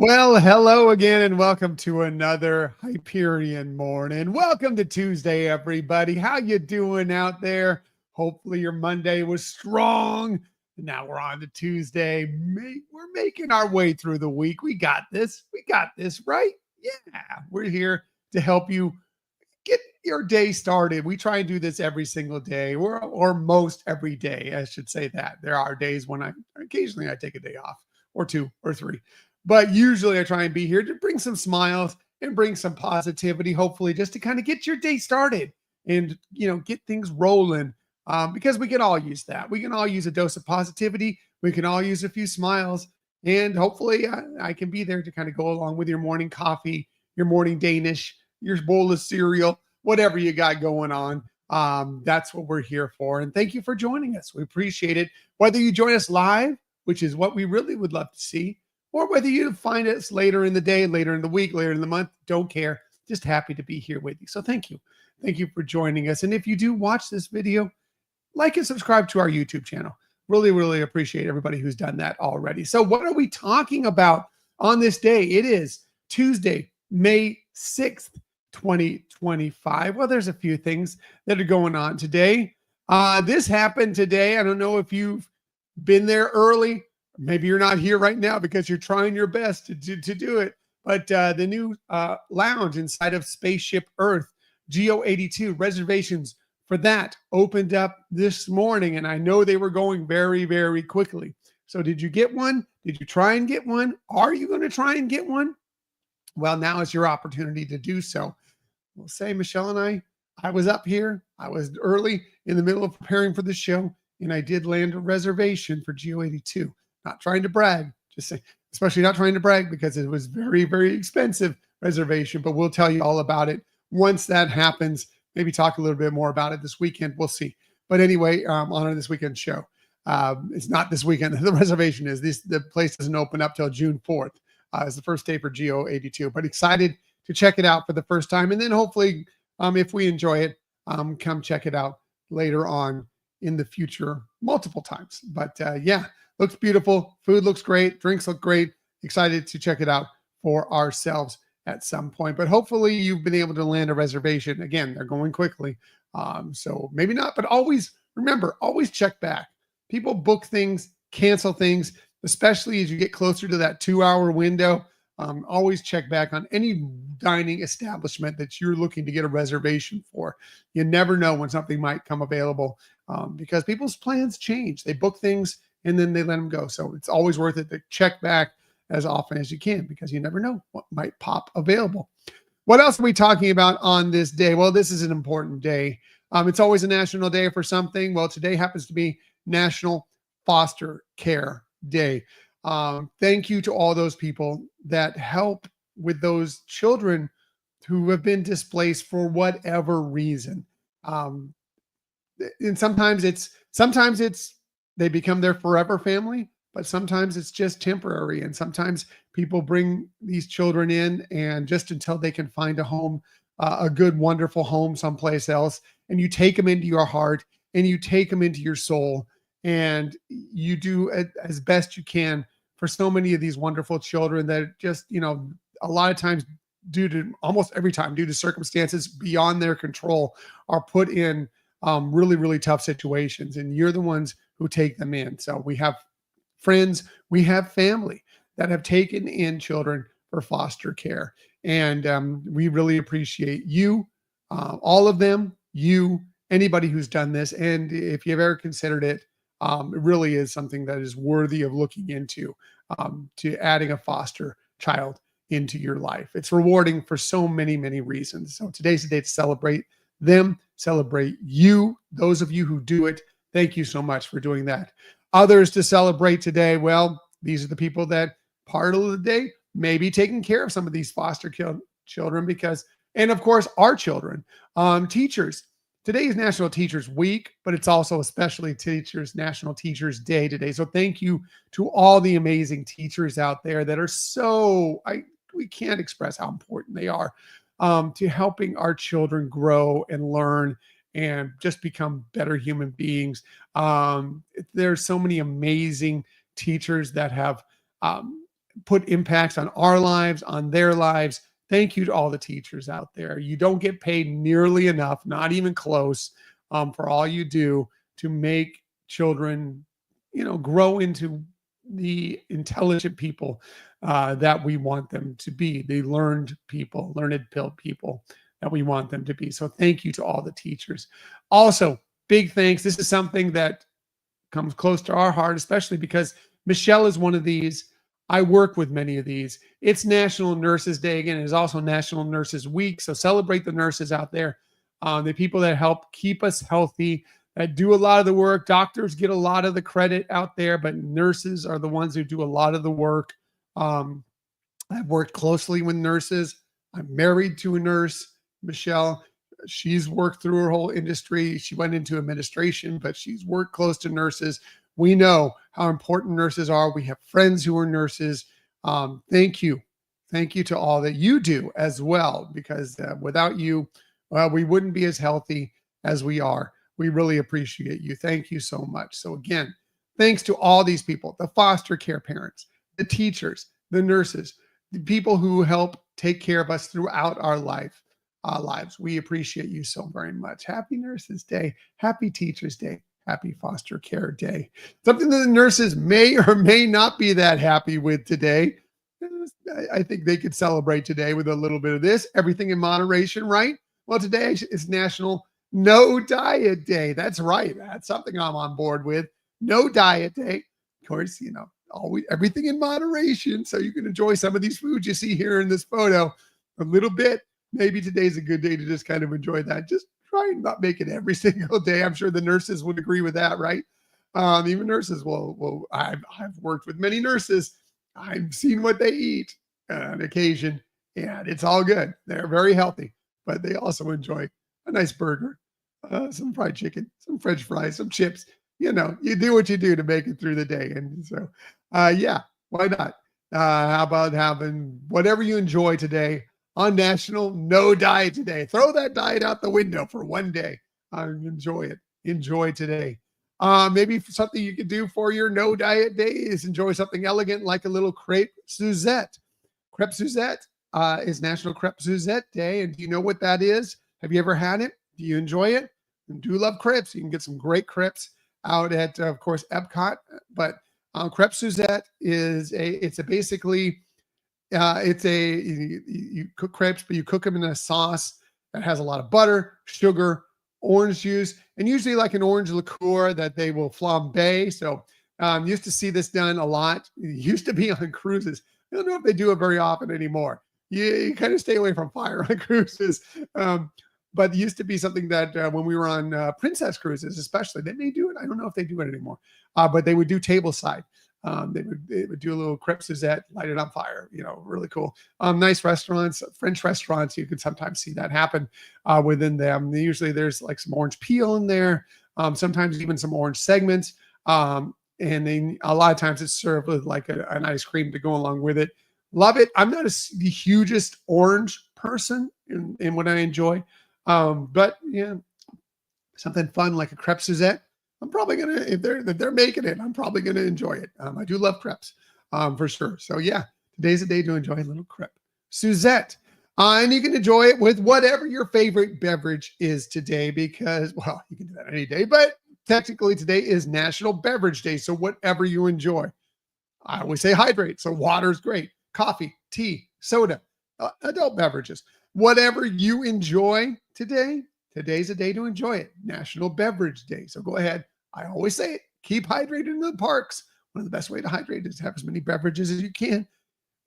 Well, hello again, and welcome to another Hyperion morning. Welcome to Tuesday, everybody. How you doing out there? Hopefully, your Monday was strong. Now we're on to Tuesday. We're making our way through the week. We got this. We got this, right? Yeah, we're here to help you get your day started. We try and do this every single day, or most every day. I should say that. There are days when occasionally I take a day off, or two or three, but usually I try and be here to bring some smiles and bring some positivity, hopefully just to kind of get your day started and get things rolling. Because we can all use that. We can all use a dose of positivity. We can all use a few smiles, and hopefully I can be there to kind of go along with your morning coffee, your morning Danish, your bowl of cereal, whatever you got going on. That's what we're here for. And thank you for joining us. We appreciate it. Whether you join us live, which is what we really would love to see, or whether you find us later in the day, later in the week, later in the month, don't care. Just happy to be here with you. So thank you. Thank you for joining us. And if you do watch this video, like and subscribe to our YouTube channel. Really, really appreciate everybody who's done that already. So what are we talking about on this day? It is Tuesday, May 6th, 2025. Well, there's a few things that are going on today. This happened today. I don't know if you've been there early. Maybe you're not here right now because you're trying your best to do it. But the new lounge inside of Spaceship Earth, GO82, reservations for that opened up this morning. And I know they were going very, very quickly. So did you get one? Did you try and get one? Are you going to try and get one? Well, now is your opportunity to do so. We'll say Michelle and I was up here. I was early in the middle of preparing for the show, and I did land a reservation for GO82. Not trying to brag, just say, especially not trying to brag because it was very, very expensive reservation, but we'll tell you all about it once that happens. Maybe talk a little bit more about it this weekend. We'll see. But anyway, on this weekend show, it's not this weekend. The reservation is this. The place doesn't open up till June 4th. It's the first day for GO82, but excited to check it out for the first time. And then hopefully, if we enjoy it, come check it out later on in the future multiple times. But yeah, looks beautiful. Food looks great. Drinks look great. Excited to check it out for ourselves at some point. But hopefully you've been able to land a reservation. Again, they're going quickly. So maybe not, but always remember, always check back. People book things, cancel things, especially as you get closer to that 2-hour window. Always check back on any dining establishment that you're looking to get a reservation for. You never know when something might come available because people's plans change. They book things and then they let them go. So it's always worth it to check back as often as you can because you never know what might pop available. What else are we talking about on this day? Well, this is an important day. It's always a national day for something. Well, today happens to be National Foster Care Day. Thank you to all those people that help with those children who have been displaced for whatever reason. And sometimes it's they become their forever family, but sometimes it's just temporary. And sometimes people bring these children in and just until they can find a home, a good, wonderful home someplace else. And you take them into your heart and you take them into your soul and you do as best you can for so many of these wonderful children that just, a lot of times almost every time due to circumstances beyond their control are put in really, really tough situations. And you're the ones who take them in. So we have friends, we have family that have taken in children for foster care. And we really appreciate you, all of them, anybody who's done this. And if you've ever considered it, it really is something that is worthy of looking into, to adding a foster child into your life. It's rewarding for so many, many reasons. So today's the day to celebrate them, celebrate you, those of you who do it. Thank you so much for doing that. Others to celebrate today, well, these are the people that part of the day may be taking care of some of these foster children because, and of course, our children, teachers. Today is National Teachers Week, but it's also especially National Teachers Day today. So thank you to all the amazing teachers out there that are we can't express how important they are to helping our children grow and learn and just become better human beings. There's so many amazing teachers that have put impacts on our lives, on their lives. Thank you to all the teachers out there. You don't get paid nearly enough, not even close, for all you do to make children, grow into the intelligent people that we want them to be, the learned pill people that we want them to be. So thank you to all the teachers. Also, big thanks. This is something that comes close to our heart, especially because Michelle is one of these. I work with many of these. It's National Nurses Day again. It is also National Nurses Week. So celebrate the nurses out there, the people that help keep us healthy, that do a lot of the work. Doctors get a lot of the credit out there, but nurses are the ones who do a lot of the work. Um, I've worked closely with nurses. I'm married to a nurse, Michelle. She's worked through her whole industry. She went into administration, but she's worked close to nurses. We know how important nurses are. We have friends who are nurses. Thank you. Thank you to all that you do as well, because without you, well, we wouldn't be as healthy as we are. We really appreciate you. Thank you so much. So again, thanks to all these people, the foster care parents, the teachers, the nurses, the people who help take care of us throughout our lives. We appreciate you so very much. Happy Nurses Day. Happy Teachers Day. Happy Foster Care Day. Something that the nurses may or may not be that happy with today. I think they could celebrate today with a little bit of this. Everything in moderation, right? Well, today is National No Diet Day. That's right. That's something I'm on board with. No Diet Day. Of course, always everything in moderation. So you can enjoy some of these foods you see here in this photo a little bit. Maybe today's a good day to just kind of enjoy that. Just try and not make it every single day. I'm sure the nurses would agree with that, right? Even nurses will. I've worked with many nurses. I've seen what they eat on occasion, and it's all good. They're very healthy, but they also enjoy a nice burger, some fried chicken, some French fries, some chips. You do what you do to make it through the day. And so, yeah, why not? How about having whatever you enjoy today on National No Diet Today? Throw that diet out the window for one day. Enjoy it. Enjoy today. Maybe something you could do for your No Diet Day is enjoy something elegant like a little crepe Suzette. Crepe Suzette is National Crepe Suzette Day. And do you know what that is? Have you ever had it? Do you enjoy it? And do love crepes. You can get some great crepes out at, of course, Epcot. But crepe Suzette it's you cook crepes, but you cook them in a sauce that has a lot of butter, sugar, orange juice, and usually like an orange liqueur that they will flambe. So used to see this done a lot. It used to be on cruises. I don't know if they do it very often anymore. You kind of stay away from fire on cruises. But it used to be something that when we were on Princess cruises, especially, they may do it. I don't know if they do it anymore, but they would do tableside. They would do a little crepe Suzette, light it on fire, really cool. Nice restaurants, French restaurants, you can sometimes see that happen within them. Usually there's like some orange peel in there, sometimes even some orange segments. And then a lot of times it's served with like an ice cream to go along with it. Love it. I'm not the hugest orange person in what I enjoy. But yeah, something fun like a crepe Suzette. I'm probably gonna, if they're making it, I'm probably gonna enjoy it. I do love crepes, for sure. So yeah, today's a day to enjoy a little crepe Suzette, and you can enjoy it with whatever your favorite beverage is today. Because, well, you can do that any day, but technically today is National Beverage Day. So whatever you enjoy, I always say hydrate. So water is great. Coffee, tea, soda, adult beverages, whatever you enjoy today. Today's a day to enjoy it. National Beverage Day. So go ahead. I always say it. Keep hydrated in the parks. One of the best ways to hydrate is to have as many beverages as you can.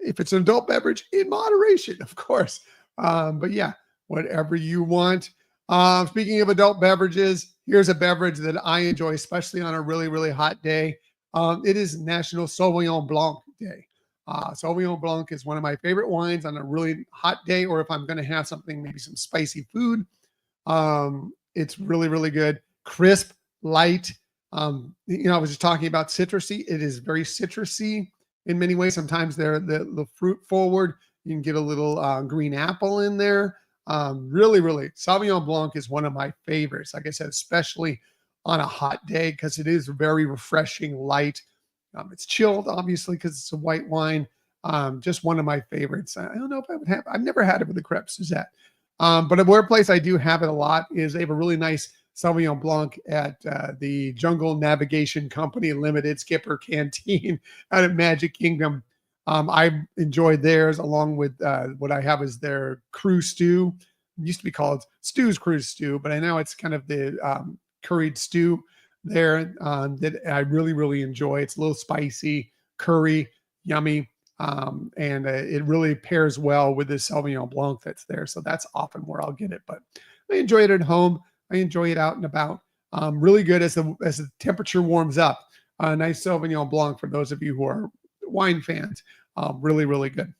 If it's an adult beverage, in moderation, of course. But yeah, whatever you want. Speaking of adult beverages, here's a beverage that I enjoy, especially on a really, really hot day. It is National Sauvignon Blanc Day. Sauvignon Blanc is one of my favorite wines on a really hot day, or if I'm going to have something, maybe some spicy food. It's really, really good. Crisp, light. I was just talking about citrusy. It is very citrusy in many ways. Sometimes they're the fruit forward. You can get a little green apple in there. Really, really, Sauvignon Blanc is one of my favorites. Like I said, especially on a hot day, because it is very refreshing, light. It's chilled, obviously, because it's a white wine. Just one of my favorites. I don't know if I would have, I've never had it with the crepe Suzette. But a where place I do have it a lot is they have a really nice Sauvignon Blanc at the Jungle Navigation Company Limited Skipper Canteen out at Magic Kingdom. I enjoyed theirs along with what I have is their Crew Stew. It used to be called Stew's Crew Stew, but I know it's kind of the curried stew there that I really, really enjoy. It's a little spicy, curry, yummy. And it really pairs well with the Sauvignon Blanc that's there. So that's often where I'll get it. But I enjoy it at home. I enjoy it out and about. Really good as the temperature warms up. Nice Sauvignon Blanc for those of you who are wine fans. Really, really good.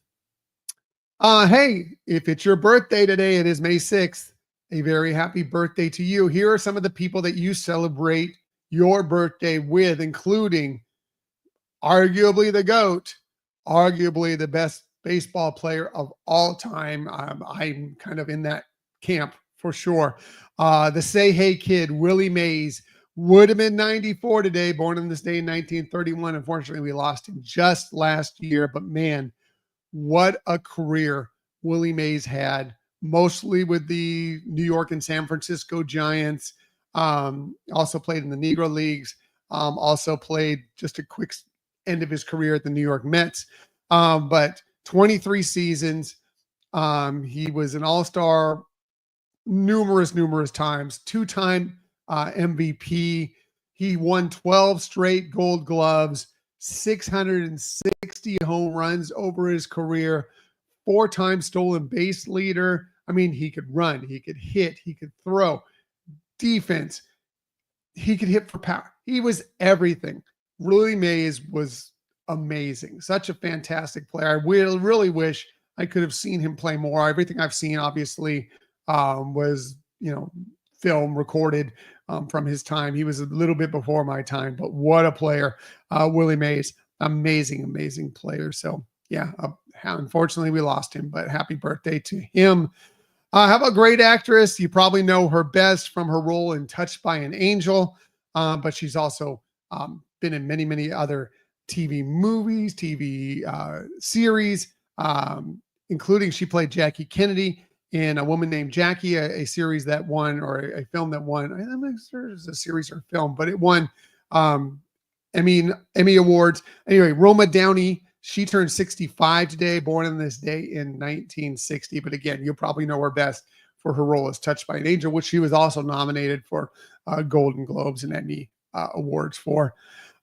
Hey, if it's your birthday today, it is May 6th. A very happy birthday to you. Here are some of the people that you celebrate your birthday with, including arguably the GOAT, arguably the best baseball player of all time. I'm kind of in that camp for sure. The Say Hey Kid, Willie Mays, would have been 94 today, born on this day in 1931. Unfortunately, we lost him just last year, but man, what a career Willie Mays had, mostly with the New York and San Francisco Giants. Also played in the Negro Leagues. Also played just a quick end of his career at the New York Mets. But 23 seasons. He was an all-star numerous times, two-time MVP. He won 12 straight Gold Gloves, 660 home runs over his career, 4-time stolen base leader. I mean, he could run, he could hit, he could throw, defense. He could hit for power. He was everything. Willie Mays was amazing. Such a fantastic player. I really wish I could have seen him play more. Everything I've seen, obviously, was, film recorded from his time. He was a little bit before my time, but what a player. Willie Mays, amazing player. So yeah, unfortunately we lost him, but happy birthday to him. How about great actress? You probably know her best from her role in Touched by an Angel, but she's also been in many other TV movies, TV series, including she played Jackie Kennedy in A Woman Named Jackie, a series that won, or a film that won. I'm not sure it's a series or film, but it won Emmy Awards. Anyway, Roma Downey, she turned 65 today, born on this day in 1960. But again, you'll probably know her best for her role as Touched by an Angel, which she was also nominated for Golden Globes and Emmy Awards for.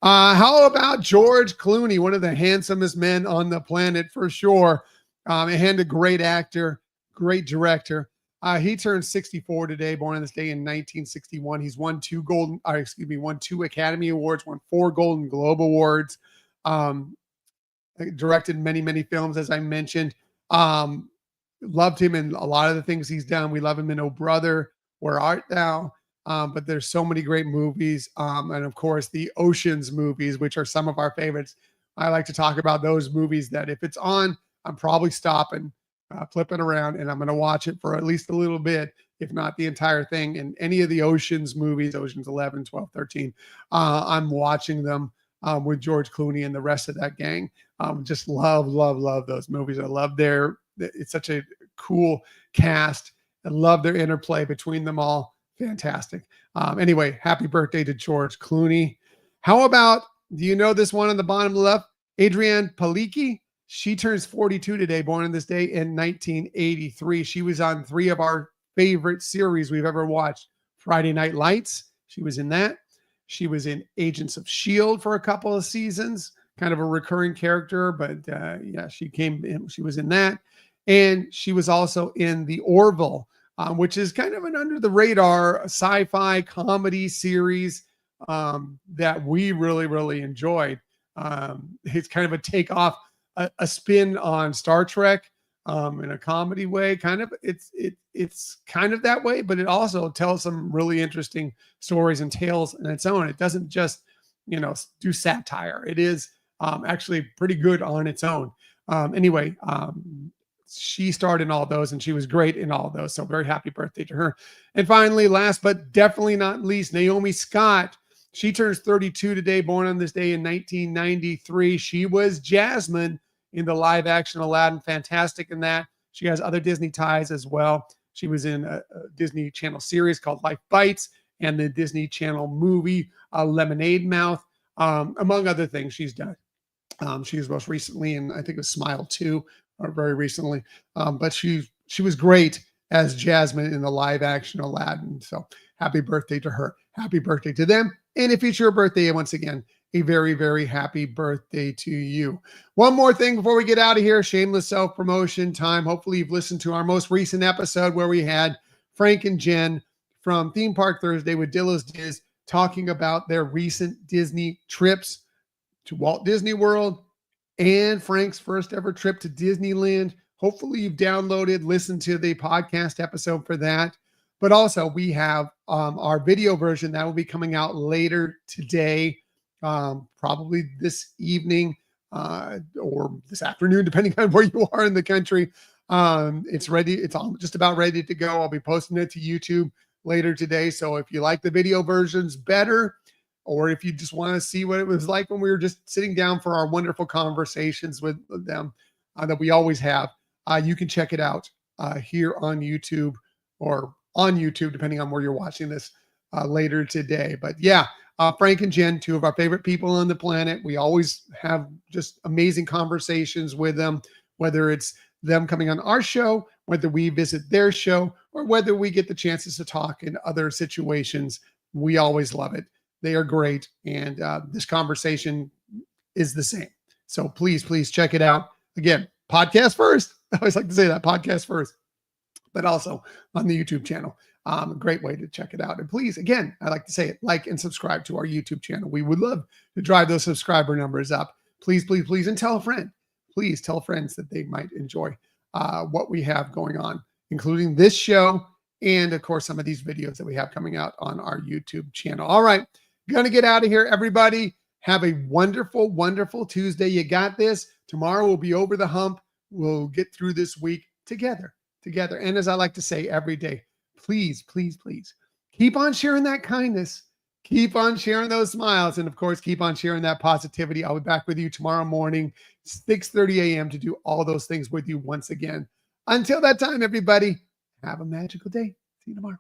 How about George Clooney, one of the handsomest men on the planet for sure, and a great actor, great director. He turned 64 today, born on this day in 1961. He's won won 2 Academy Awards, won 4 Golden Globe Awards, directed many films, as I mentioned. Loved him in a lot of the things he's done. We love him in Oh Brother, Where Art Thou? But there's so many great movies. And of course, the Oceans movies, which are some of our favorites. I like to talk about those movies that if it's on, I'm probably stopping, flipping around, and I'm going to watch it for at least a little bit, if not the entire thing. And any of the Oceans movies, Oceans 11, 12, 13, I'm watching them with George Clooney and the rest of that gang. Just love those movies. I love it's such a cool cast. I love their interplay between them all. Fantastic. Anyway, happy birthday to George Clooney. How about, do you know this one on the bottom left? Adrienne Palicki. She turns 42 today, born on this day in 1983. She was on 3 of our favorite series we've ever watched. Friday Night Lights. She was in that. She was in Agents of S.H.I.E.L.D. for a couple of seasons, kind of a recurring character, but yeah, she was in that. And she was also in The Orville, which is kind of an under the radar sci-fi comedy series that we really enjoyed. It's kind of a takeoff, a spin on Star Trek in a comedy way. It's kind of that way, but it also tells some really interesting stories and tales on its own. It doesn't just, do satire. It is actually pretty good on its own. Anyway, she starred in all those, and she was great in all those. So very happy birthday to her. And finally, last but definitely not least, Naomi Scott. She turns 32 today, born on this day in 1993. She was Jasmine in the live action Aladdin. Fantastic in that. She has other Disney ties as well. She was in a Disney Channel series called Life Bites and the Disney Channel movie Lemonade Mouth, among other things she's done. She was most recently in, I think it was Smile 2, or very recently. But she was great as Jasmine in the live action Aladdin. So happy birthday to her. Happy birthday to them. And if it's your birthday, once again, a very, very happy birthday to you. One more thing before we get out of here, shameless self-promotion time. Hopefully you've listened to our most recent episode where we had Frank and Jen from Theme Park Thursday with Dillo's Diz talking about their recent Disney trips to Walt Disney World and Frank's first ever trip to Disneyland. Hopefully you've downloaded, listened to the podcast episode for that. But also we have our video version that will be coming out later today, probably this evening or this afternoon, depending on where you are in the country. It's ready. It's just about ready to go. I'll be posting it to YouTube later today. So if you like the video versions better, or if you just want to see what it was like when we were just sitting down for our wonderful conversations with them that we always have, you can check it out here on YouTube or on YouTube, depending on where you're watching this later today. But yeah, Frank and Jen, two of our favorite people on the planet. We always have just amazing conversations with them, whether it's them coming on our show, whether we visit their show, or whether we get the chances to talk in other situations. We always love it. They are great. And this conversation is the same. So please check it out. Again, podcast first. I always like to say that, podcast first, but also on the YouTube channel. Great way to check it out. And please, again, I like to say it, like and subscribe to our YouTube channel. We would love to drive those subscriber numbers up. Please, and tell a friend. Please tell friends that they might enjoy what we have going on, including this show and, of course, some of these videos that we have coming out on our YouTube channel. All right. Going to get out of here, everybody. Have a wonderful, wonderful Tuesday. You got this. Tomorrow we'll be over the hump. We'll get through this week together. And as I like to say every day, please keep on sharing that kindness. Keep on sharing those smiles. And of course, keep on sharing that positivity. I'll be back with you tomorrow morning, 6:30 a.m. to do all those things with you once again. Until that time, everybody, have a magical day. See you tomorrow.